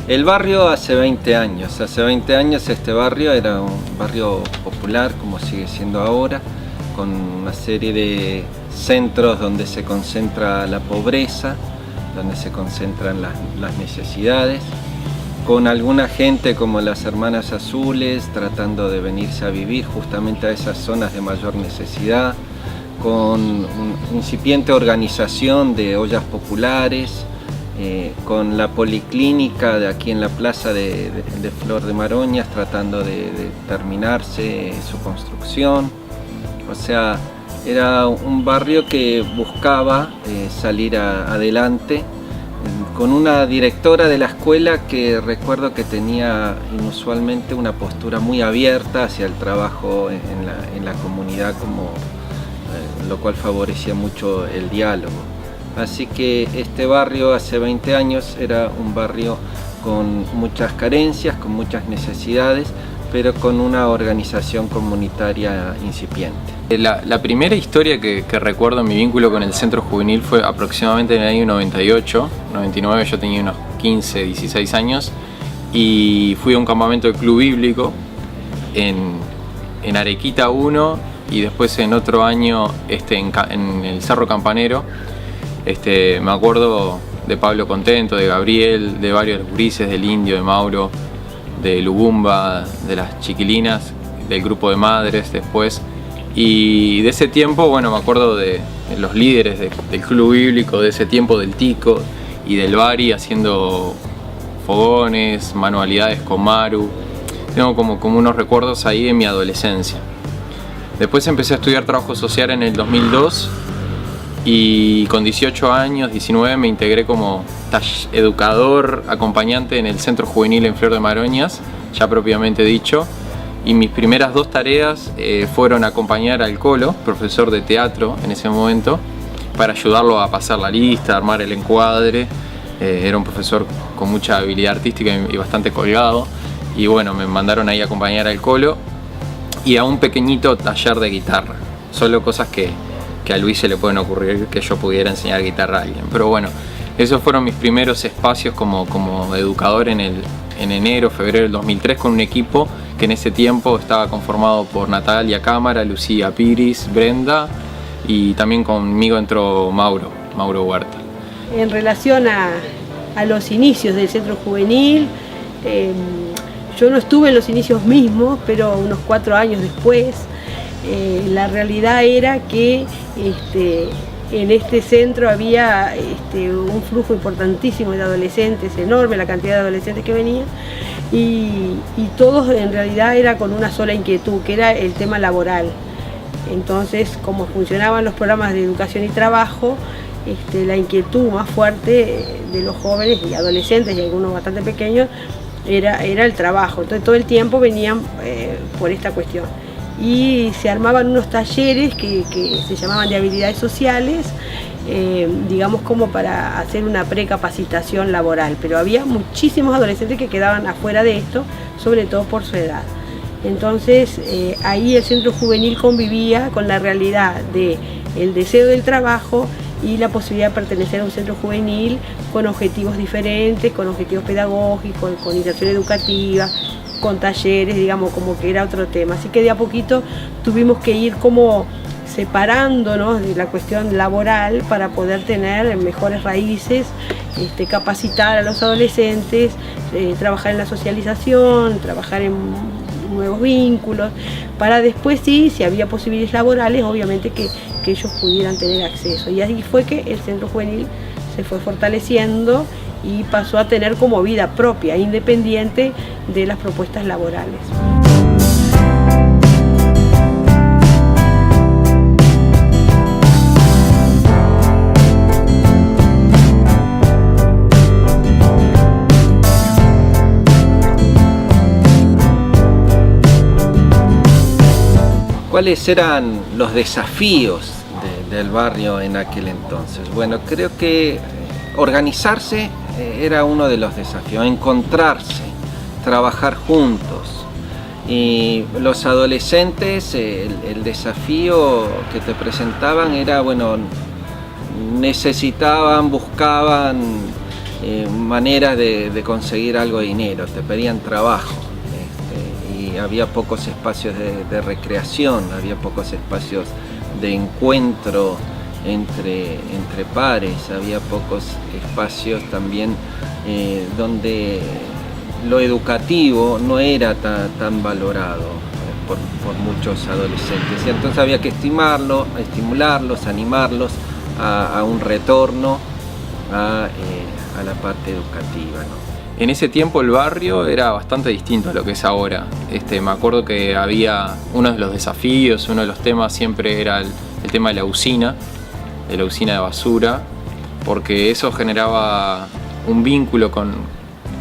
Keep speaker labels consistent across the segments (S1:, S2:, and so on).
S1: El barrio hace 20 años este barrio era un barrio popular, como sigue siendo ahora, con una serie de centros donde se concentra la pobreza, donde se concentran las necesidades, con alguna gente como las Hermanas Azules tratando de venirse a vivir justamente a esas zonas de mayor necesidad, con una incipiente organización de ollas populares, con la policlínica de aquí en la plaza de Flor de Maroñas tratando de terminarse su construcción. O sea, era un barrio que buscaba salir adelante, con una directora de la escuela que recuerdo que tenía inusualmente una postura muy abierta hacia el trabajo en la comunidad, lo cual favorecía mucho el diálogo. Así que este barrio hace 20 años era un barrio con muchas carencias, con muchas necesidades, pero con una organización comunitaria incipiente.
S2: La primera historia que recuerdo en mi vínculo con el centro juvenil fue aproximadamente en el año 98, 99, yo tenía unos 15, 16 años y fui a un campamento del Club Bíblico en Arequita 1 y después en otro año en el Cerro Campanero. Me acuerdo de Pablo Contento, de Gabriel, de varios gurises, del Indio, de Mauro, de Lubumba, de las chiquilinas, del grupo de madres después. Y de ese tiempo, bueno, me acuerdo de los líderes del Club Bíblico, de ese tiempo del Tico y del Bari haciendo fogones, manualidades con Maru. Tengo como unos recuerdos ahí de mi adolescencia. Después empecé a estudiar trabajo social en el 2002. Y con 18 años, 19, me integré como educador acompañante en el Centro Juvenil en Flor de Maroñas, ya propiamente dicho. Y mis primeras dos tareas fueron acompañar al Colo, profesor de teatro en ese momento, para ayudarlo a pasar la lista, a armar el encuadre. Era un profesor con mucha habilidad artística y bastante colgado. Y bueno, me mandaron ahí a acompañar al Colo y a un pequeñito taller de guitarra. Solo cosas que a Luis se le pueden ocurrir que yo pudiera enseñar guitarra a alguien. Pero bueno, esos fueron mis primeros espacios como educador en enero, febrero del 2003 con un equipo que en ese tiempo estaba conformado por Natalia Cámara, Lucía Piris, Brenda y también conmigo entró Mauro Huerta.
S3: En relación a los inicios del centro juvenil, yo no estuve en los inicios mismos, pero unos 4 años después. La realidad era que en este centro había un flujo importantísimo de adolescentes, enorme la cantidad de adolescentes que venían y todos en realidad era con una sola inquietud, que era el tema laboral. Entonces, como funcionaban los programas de educación y trabajo, la inquietud más fuerte de los jóvenes y adolescentes y algunos bastante pequeños era el trabajo. Entonces todo el tiempo venían por esta cuestión. Y se armaban unos talleres que se llamaban de habilidades sociales, digamos como para hacer una precapacitación laboral, pero había muchísimos adolescentes que quedaban afuera de esto, sobre todo por su edad. Entonces ahí el centro juvenil convivía con la realidad del deseo del trabajo y la posibilidad de pertenecer a un centro juvenil con objetivos diferentes, con objetivos pedagógicos, con iniciación educativa, con talleres, digamos, como que era otro tema. Así que de a poquito tuvimos que ir como separándonos de la cuestión laboral para poder tener mejores raíces, capacitar a los adolescentes, trabajar en la socialización, trabajar en nuevos vínculos, para después sí, si había posibilidades laborales, obviamente que ellos pudieran tener acceso. Y así fue que el centro juvenil se fue fortaleciendo y pasó a tener como vida propia, independiente de las propuestas laborales.
S1: ¿Cuáles eran los desafíos del barrio en aquel entonces? Bueno, creo que organizarse era uno de los desafíos, encontrarse, trabajar juntos. Y los adolescentes, el desafío que te presentaban era, bueno, necesitaban, buscaban maneras de conseguir algo de dinero, te pedían trabajo. Y había pocos espacios de recreación, había pocos espacios de encuentro entre pares, había pocos espacios también donde lo educativo no era tan valorado por muchos adolescentes. Y entonces había que estimularlos, animarlos a un retorno a la parte educativa, ¿no?
S2: En ese tiempo el barrio era bastante distinto a lo que es ahora. Me acuerdo que había uno de los desafíos, uno de los temas siempre era el tema de la usina de basura, porque eso generaba un vínculo con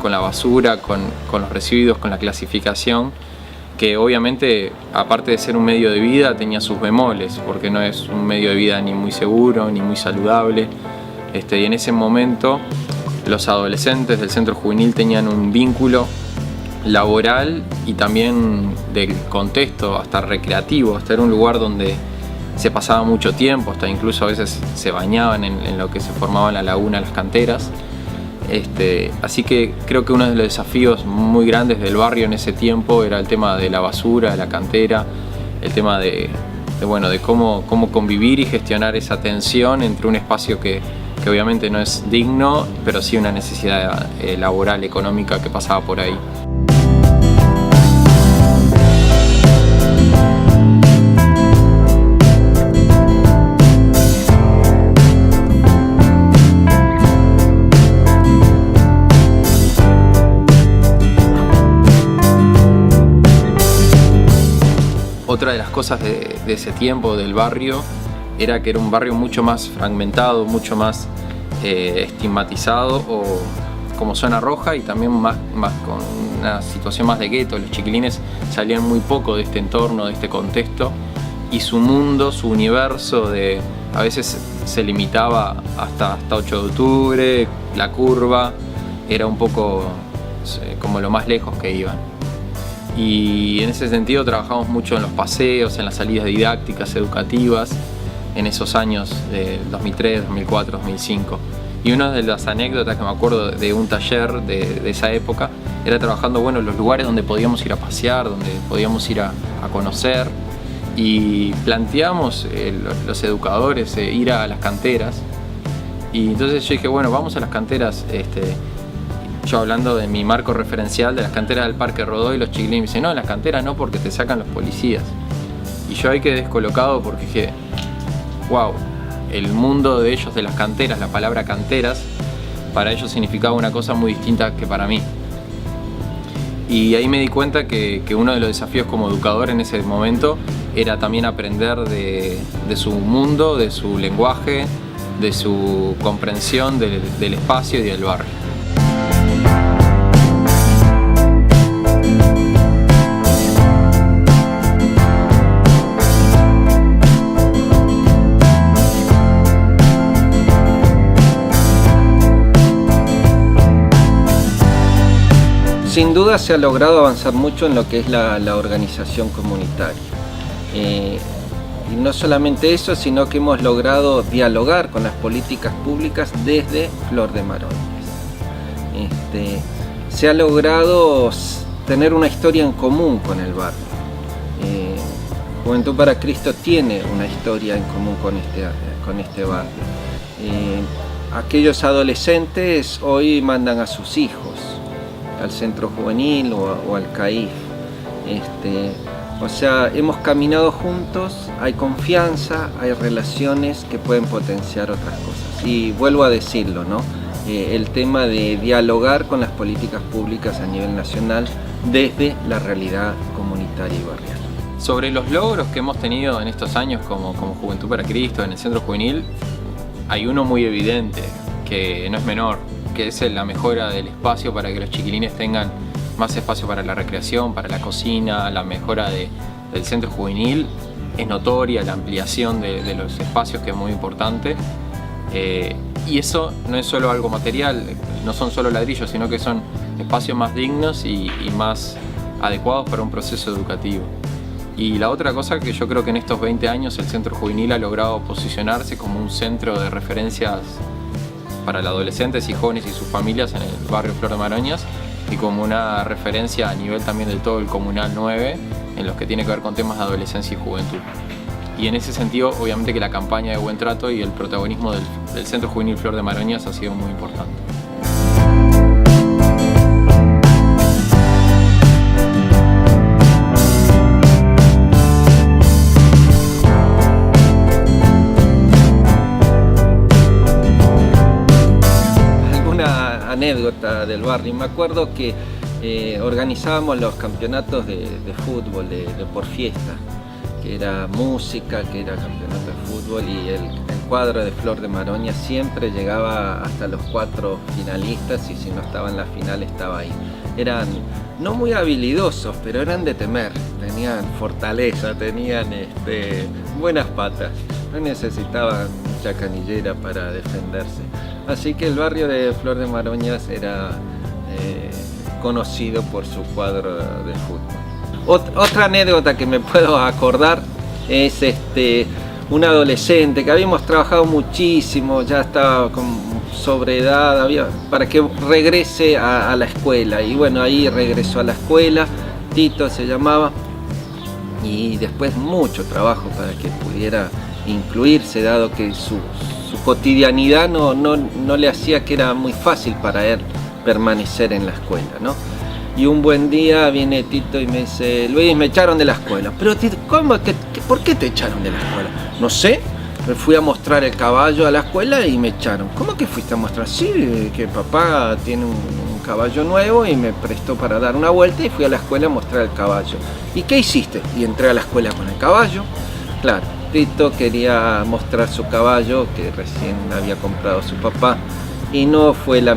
S2: la basura, con los residuos, con la clasificación, que obviamente, aparte de ser un medio de vida, tenía sus bemoles, porque no es un medio de vida ni muy seguro, ni muy saludable. Y en ese momento los adolescentes del centro juvenil tenían un vínculo laboral y también del contexto, hasta recreativo, hasta era un lugar donde se pasaba mucho tiempo, hasta incluso a veces se bañaban en lo que se formaba en la laguna, las canteras. Así que creo que uno de los desafíos muy grandes del barrio en ese tiempo era el tema de la basura, de la cantera, el tema de cómo convivir y gestionar esa tensión entre un espacio que obviamente no es digno, pero sí una necesidad laboral, económica que pasaba por ahí. Otra de las cosas de ese tiempo del barrio era que era un barrio mucho más fragmentado, mucho más estigmatizado o como zona roja, y también más con una situación más de gueto. Los chiquilines salían muy poco de este entorno, de este contexto, y su mundo, su universo a veces se limitaba hasta 8 de octubre, la curva, era un poco como lo más lejos que iban. Y en ese sentido trabajamos mucho en los paseos, en las salidas didácticas, educativas, en esos años de 2003, 2004, 2005. Y una de las anécdotas que me acuerdo de un taller de esa época era trabajando en los lugares donde podíamos ir a pasear, donde podíamos ir a conocer, y planteamos los educadores ir a las canteras. Y entonces yo dije, vamos a las canteras, yo hablando de mi marco referencial de las canteras del Parque Rodó, y los chiquilines me dicen, no, en las canteras no, porque te sacan los policías. Y yo ahí quedé descolocado porque dije, wow, el mundo de ellos, de las canteras, la palabra canteras, para ellos significaba una cosa muy distinta que para mí. Y ahí me di cuenta que uno de los desafíos como educador en ese momento era también aprender de su mundo, de su lenguaje, de su comprensión del espacio y del barrio.
S1: Sin duda se ha logrado avanzar mucho en lo que es la organización comunitaria. Y no solamente eso, sino que hemos logrado dialogar con las políticas públicas desde Flor de Marones. Se ha logrado tener una historia en común con el barrio. Juventud para Cristo tiene una historia en común con este barrio. Aquellos adolescentes hoy mandan a sus hijos al centro juvenil o al CAIF. O sea, hemos caminado juntos, hay confianza, hay relaciones que pueden potenciar otras cosas. Y vuelvo a decirlo, ¿no? El tema de dialogar con las políticas públicas a nivel nacional desde la realidad comunitaria y barrial.
S2: Sobre los logros que hemos tenido en estos años como Juventud para Cristo en el centro juvenil, hay uno muy evidente, que no es menor, que es la mejora del espacio para que los chiquilines tengan más espacio para la recreación, para la cocina, la mejora del centro juvenil es notoria, la ampliación de los espacios, que es muy importante. Y eso no es solo algo material, no son solo ladrillos, sino que son espacios más dignos y más adecuados para un proceso educativo. Y la otra cosa, que yo creo que en estos 20 años el Centro Juvenil ha logrado posicionarse como un centro de referencias para los adolescentes y jóvenes y sus familias en el barrio Flor de Maroñas, y como una referencia a nivel también de todo el Comunal 9 en los que tiene que ver con temas de adolescencia y juventud. Y en ese sentido, obviamente que la campaña de Buen Trato y el protagonismo del Centro Juvenil Flor de Maroñas ha sido muy importante.
S1: Alguna anécdota del barrio. Me acuerdo que organizábamos los campeonatos de fútbol, de por fiesta, que era música, que era campeonato de fútbol, y el cuadro de Flor de Maroñas siempre llegaba hasta los 4 finalistas, y si no estaba en la final estaba ahí. Eran no muy habilidosos, pero eran de temer, tenían fortaleza, tenían buenas patas, no necesitaban mucha canillera para defenderse. Así que el barrio de Flor de Maroñas era conocido por su cuadro de fútbol. Otra anécdota que me puedo acordar es un adolescente que habíamos trabajado muchísimo, ya estaba sobre edad, para que regrese a la escuela, y bueno, ahí regresó a la escuela, Tito se llamaba, y después mucho trabajo para que pudiera incluirse, dado que su cotidianidad no le hacía que era muy fácil para él permanecer en la escuela, ¿no? Y un buen día viene Tito y me dice: Luis, me echaron de la escuela. Pero Tito, ¿cómo? ¿Por qué te echaron de la escuela? No sé, me fui a mostrar el caballo a la escuela y me echaron. ¿Cómo que fuiste a mostrar? Sí, que papá tiene un caballo nuevo y me prestó para dar una vuelta, y fui a la escuela a mostrar el caballo. ¿Y qué hiciste? Y entré a la escuela con el caballo. Claro, Tito quería mostrar su caballo que recién había comprado su papá, y no fue la